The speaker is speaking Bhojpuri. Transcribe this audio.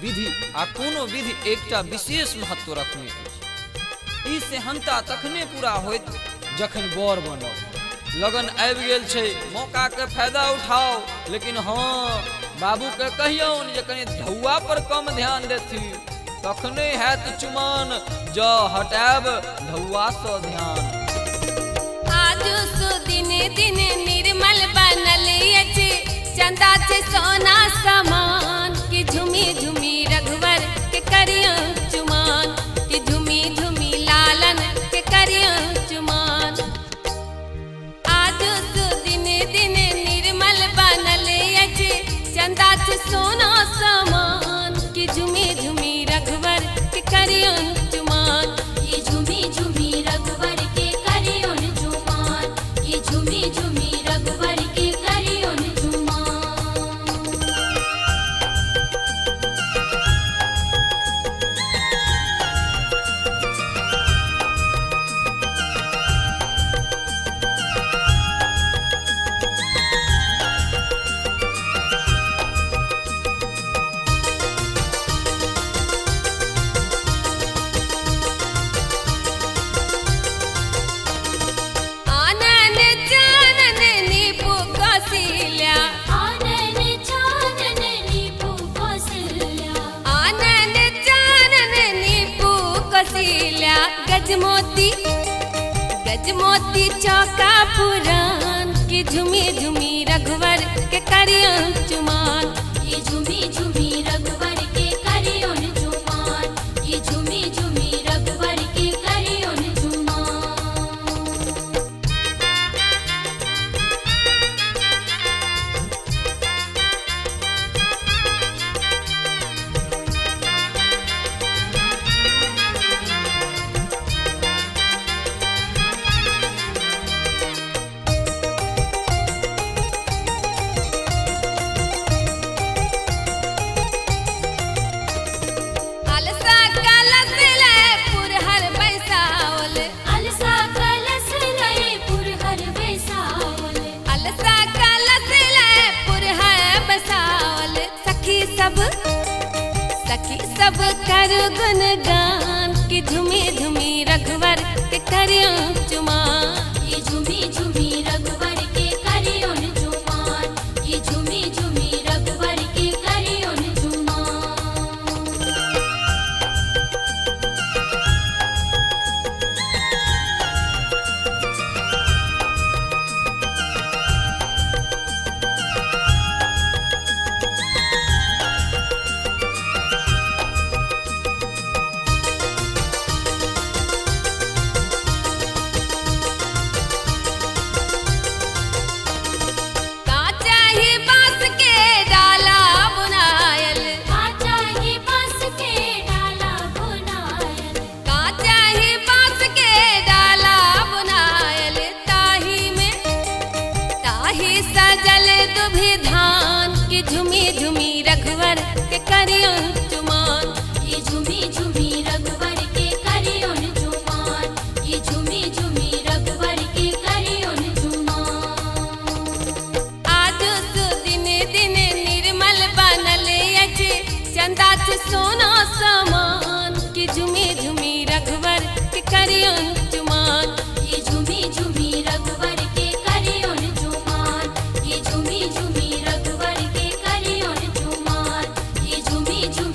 विधि आ कोनो विधि एकटा विशेष महत्व रखने अछि। ई सेहनता तखने पूरा होइत जखन बर बनब। लगन आबि गेल छै, मौका के फायदा उठाओ। लेकिन हाँ, बाबू के कहियौन जे कनि धौआ पर कम ध्यान देथि, तखने हैत चुमान, ज हटाब धौआ सँ ध्यान। आज सो दिने दिने निर्मल बनल अछि, चंदा से सोना समान। कि झुमी झुमी रघुवर के करिया चुमान, कि झुमी झुमी लालन के करिया चुमान। आज सो दिने दिने निर्मल बनल अछि, चंदा से सोना समान। कि झुमी झुमी रघुवर के करिया चुमान, ये झूमी झूमी रघुवर के करियोन झुमान, ये झूमी झूमी रघुवर के करियोन झुमान। आनन जानन नीपु कौशल्या, आनन जानन नीपु कौशल्या, आनन जानन नीपु कौशल्या। गजमोती गजमोती चौका पुरान, कि झुमी झुमी रघुवर के करिया चुमान। ये झूमी झूमी रघुवर के करियोन झुमान, ये झूमी झूमी रघुवर के करियोन झुमान। अलसा कलश ले पुरहर बैसावल, अलसा कलश लय पुरहर बैसावल, अलसा कलश ले पुरहर बैसावल। सखी सब कर गुणगान, कि झुमी झुमी रघुवर के करिया चुमान। ये झूमी झूमी रघुवर के करियोन झुमान, ये झूमी झूमी रघुवर के करियोन झुमान। काचा ही बांस के डाला बुनायल, काचा ही बांस के डाला बुनायल, काचा ही बांस के डाला बुनायल। ताही सजल दुभि धान, कि झुमी झुमी रघुवर के करिया चुमान। ये झूमी झूमी रघुवर के करियोन झुमान, ये झूमी झूमी रघुवर के करियोन झुमान। आज सो दिने दिने निर्मल बनल अछि, चंदा से सोना समान। कि झुमी झुमी रघुवर के करिया चुमान, ये झूमी झूमी रघुवर के करियोन झुमान, ये झूमी झूमी रघुवर के करियोन झुमान, ये झूमी झूमी